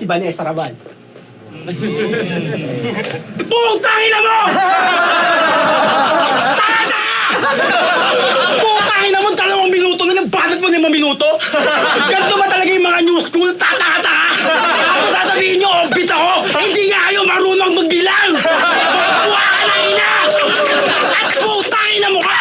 Si Vanessa Rabal. Putang ina mo! Tanga! Putang ina mo, 2 minuto na lang, banat mo 5 minuto? Ganito ba talaga yung mga new school? Tanga-tanga! Ako sasabihin nyo, orbit ako! Hindi nga kayo marunong magbilang! Buwa ka na ina! At putang ina mo ka!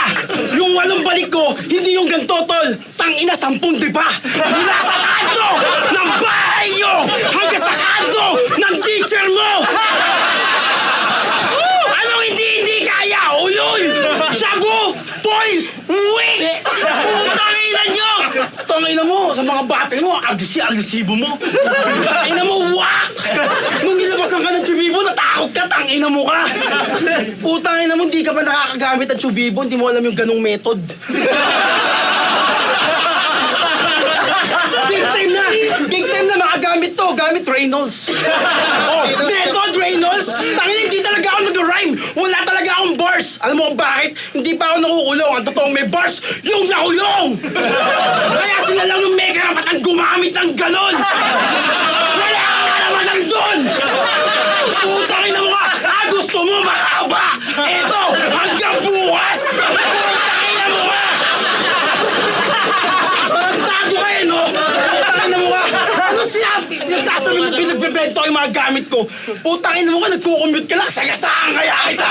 Yung 8 balik ko, hindi yung ganito, tol! Tangina, 10, di ba? Mula sa kanto ng bahay nyo hanggang sa kanto ng teacher mo! Anong hindi kaya? Uloy! Shago! Boy! Wig! Putang ina nyo! Tangina mo, sa mga battle mo, agresibo mo. Tangina mo, wak! Nung nilabasan ka ng Chubibo, natakot ka, tangina mo ka. Putang ina mo, hindi ka pa nakakagamit ng Chubibo, hindi mo alam yung ganong method. Big time na makagamit to, gamit Reynolds. Oh, method Reynolds? Tangina, hindi talaga ako nag-rhyme. Wala talaga akong bars. Alam mo kung bakit? Hindi pa ako nakukulong. Ang totoong may bars, yung nakulong. Kaya sila lang yung may karapatan gumamit ng ganon. Wala kang karapatan doon. Putangin na mo ka. Gusto mo mahaba. Eto, hanggang bukas. Putangin na mo ka. Tago kayo, no? Putangin na mo ka. Ano sinabi? Nagsasabi na pinagbebento yung mga gamit ko. Putangin na mo ka, nagkukommute ka lang. Sagasaan kaya kita.